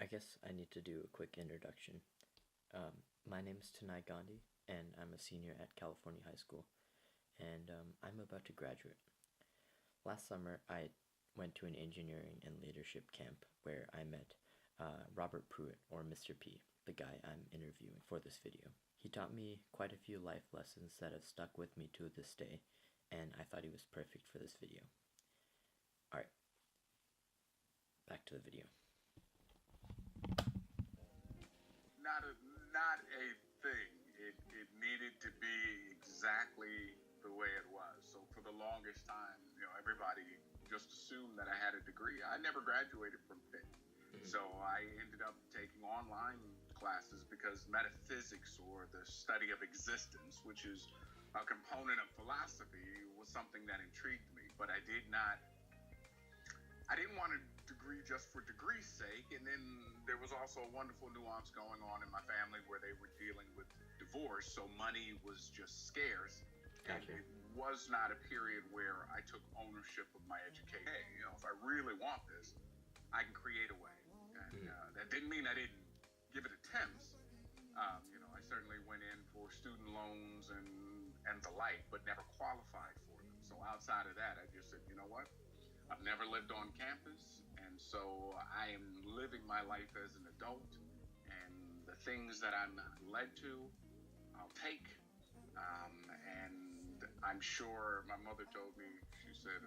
guess I need to do a quick introduction. My name is Tanai Gandhi, and I'm a senior at California High School, and I'm about to graduate. Last summer, I went to an engineering and leadership camp where I met Robert Pruitt, or Mr. P, the guy I'm interviewing for this video. He taught me quite a few life lessons that have stuck with me to this day, and I thought he was perfect for this video. Alright, back to the video. Not a thing. It needed to be exactly the way it was. So for the longest time, everybody just assumed that I had a degree. I never graduated from Pitt. So I ended up taking online classes because metaphysics, or the study of existence, which is a component of philosophy, was something that intrigued me. But I didn't want a degree just for degree's sake. And then there was also a wonderful nuance going on in my family where they were dealing with divorce, so money was just scarce. Gotcha. And it was not a period where I took ownership of my education. Hey, if I really want this, I can create a way. And that didn't mean I didn't give it attempts. I certainly went in for student loans and the like, but never qualified for them. So outside of that, I just said, you know what? I've never lived on campus, and so I am living my life as an adult, and the things that I'm led to, I'll take. And I'm sure my mother told me, she said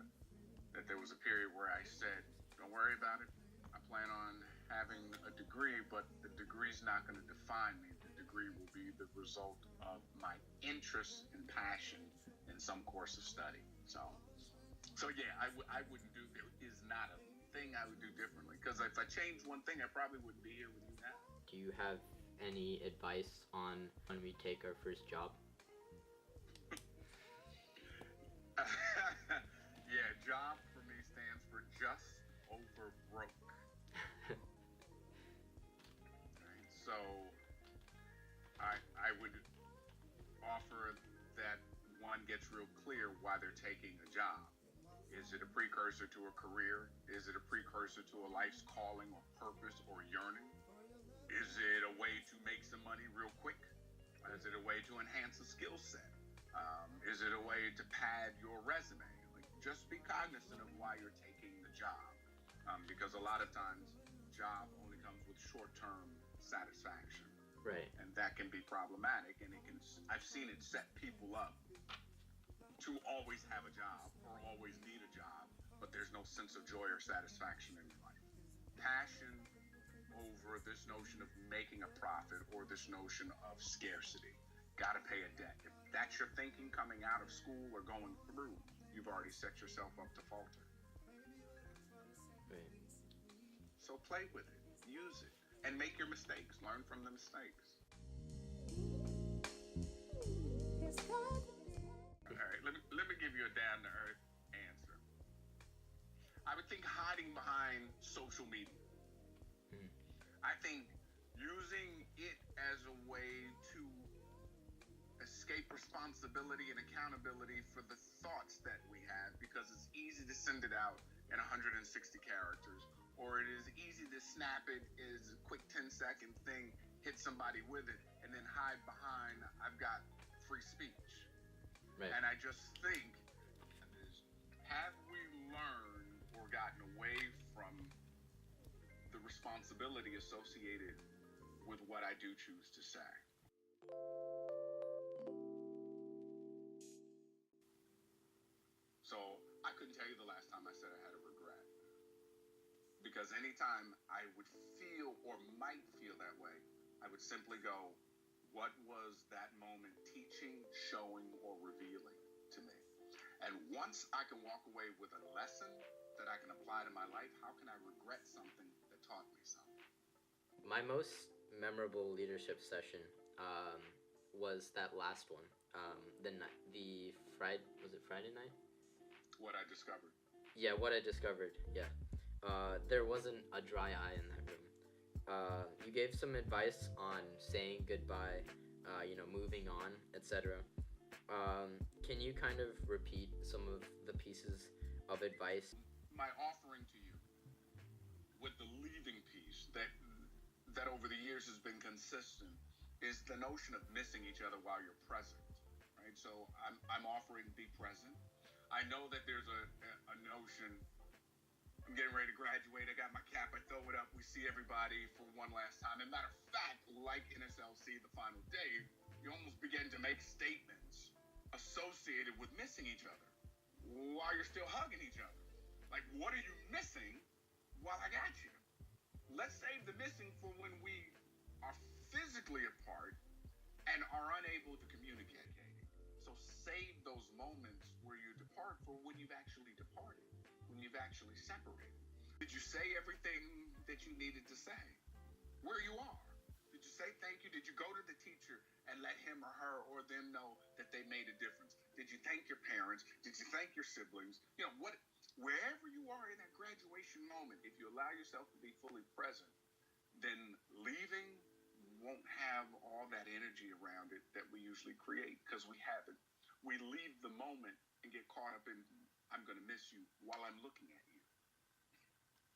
that there was a period where I said, don't worry about it. I plan on having a degree, but the degree's not going to define me. The degree will be the result of my interest and passion in some course of study. So yeah, I wouldn't do, there is not a thing I would do differently. Because if I changed one thing, I probably wouldn't be here with you now. Do you have any advice on when we take our first job? Yeah, job for me stands for just over broke. Right, so I would offer that one gets real clear why they're taking a job. Is it a precursor to a career? Is it a precursor to a life's calling or purpose or yearning? Is it a way to make some money real quick? Is it a way to enhance a skill set? Is it a way to pad your resume? Just be cognizant of why you're taking the job, because a lot of times, job only comes with short-term satisfaction, Right. and that can be problematic. And I've seen it set people up to always have a job or always need a job, but there's no sense of joy or satisfaction in your life. Passion over this notion of making a profit or this notion of scarcity. Got to pay a debt. If that's your thinking coming out of school or going through, you've already set yourself up to falter. Right. So play with it, use it, and make your mistakes. Learn from the mistakes. All right, let me give you a down-to-earth answer. I would think hiding behind social media. I think using it as a way to escape responsibility and accountability for the thoughts that we have, because it's easy to send it out in 160 characters, or it is easy to snap it as a quick 10-second thing, hit somebody with it, and then hide behind, I've got free speech. Right. And I just think, have we learned or gotten away from the responsibility associated with what I do choose to say? So I couldn't tell you the last time I said I had a regret. Because anytime I would feel or might feel that way, I would simply go, what was that moment teaching, showing, or revealing to me? And once I can walk away with a lesson that I can apply to my life, how can I regret something that taught me something? My most memorable leadership session was that last one. The Friday, was it Friday night? What I discovered. Yeah, what I discovered, yeah. There wasn't a dry eye in that room. You gave some advice on saying goodbye, moving on, etc. Can you kind of repeat some of the pieces of advice? My offering to you with the leaving piece, that years has been consistent is the notion of missing each other while you're present, right? So I'm offering be present. I know that there's a notion. I'm getting ready to graduate. I got my cap. I throw it up. We see everybody for one last time. And matter of fact, like NSLC, the final day, you almost begin to make statements associated with missing each other while you're still hugging each other. Like, what are you missing while I got you? Let's save the missing for when we are physically apart and are unable to communicate. So save those moments where you depart for when you've actually departed, when you've actually separated. Did you say everything that you needed to say? Where you are? Did you say thank you? Did you go to the teacher and let him or her or them know that they made a difference? Did you thank your parents? Did you thank your siblings? You know, wherever you are in that graduation moment, if you allow yourself to be fully present, then leaving won't have all that energy around it that we usually create because we haven't. We leave the moment and get caught up in, I'm going to miss you while I'm looking at you.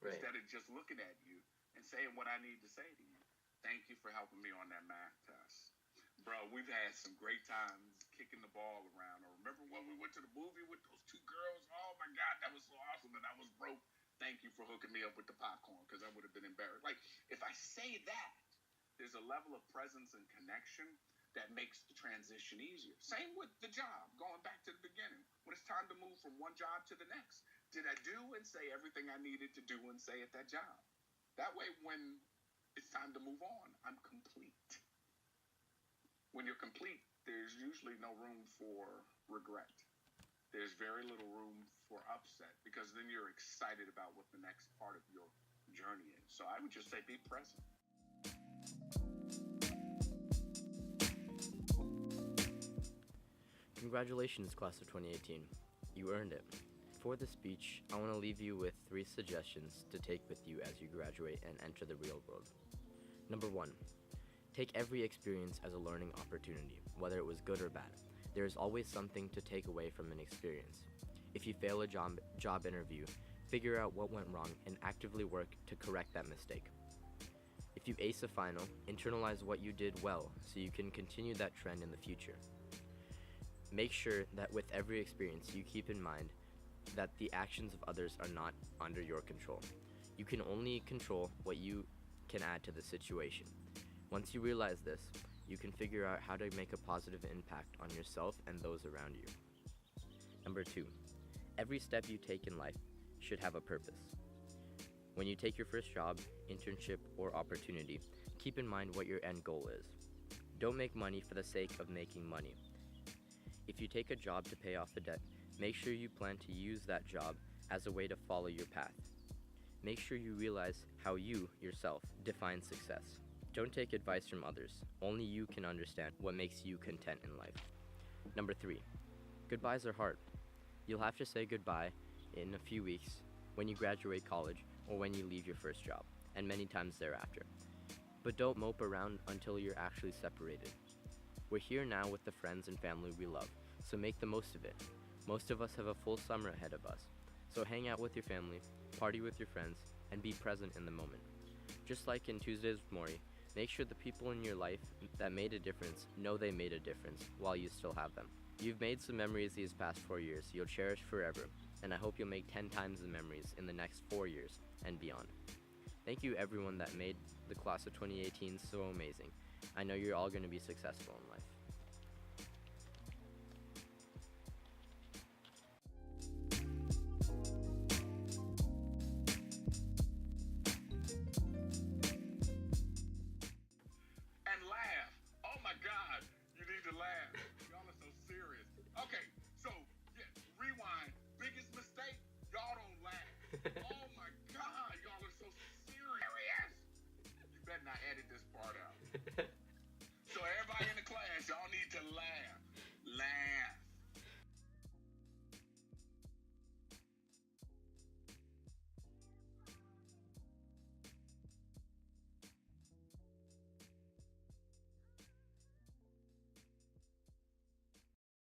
Right. Instead of just looking at you and saying what I need to say to you. Thank you for helping me on that math test. Bro, we've had some great times kicking the ball around. Or remember when we went to the movie with those two girls? Oh my God, that was so awesome. And I was broke. Thank you for hooking me up with the popcorn because I would have been embarrassed. Like, if I say that, there's a level of presence and connection that makes the transition easier. Same with the job, going back to the beginning. When it's time to move from one job to the next, did I do and say everything I needed to do and say at that job? That way, when it's time to move on, I'm complete. When you're complete, there's usually no room for regret. There's very little room for upset because then you're excited about what the next part of your journey is. So I would just say be present. Congratulations, class of 2018. You earned it. For the speech, I want to leave you with 3 suggestions to take with you as you graduate and enter the real world. Number 1, take every experience as a learning opportunity, whether it was good or bad. There is always something to take away from an experience. If you fail a job interview, figure out what went wrong and actively work to correct that mistake. If you ace a final, internalize what you did well so you can continue that trend in the future. Make sure that with every experience you keep in mind that the actions of others are not under your control. You can only control what you can add to the situation. Once you realize this, you can figure out how to make a positive impact on yourself and those around you. Number 2, every step you take in life should have a purpose. When you take your first job, internship, or opportunity, keep in mind what your end goal is. Don't make money for the sake of making money. If you take a job to pay off a debt, make sure you plan to use that job as a way to follow your path. Make sure you realize how you, yourself, define success. Don't take advice from others. Only you can understand what makes you content in life. Number 3, goodbyes are hard. You'll have to say goodbye in a few weeks when you graduate college or when you leave your first job, and many times thereafter. But don't mope around until you're actually separated. We're here now with the friends and family we love, so make the most of it. Most of us have a full summer ahead of us, so hang out with your family, party with your friends, and be present in the moment. Just like in Tuesdays with Maury, make sure the people in your life that made a difference know they made a difference while you still have them. You've made some memories these past 4 years you'll cherish forever, and I hope you'll make 10 times the memories in the next 4 years and beyond. Thank you everyone that made the class of 2018 so amazing. I know you're all going to be successful in life. And laugh. Oh my God, you need to laugh. Y'all are so serious. Okay, so yeah, rewind. Biggest mistake, y'all don't laugh. Oh my God, y'all are so serious. You better not edit this part out. So everybody in the class, y'all need to laugh. Laugh.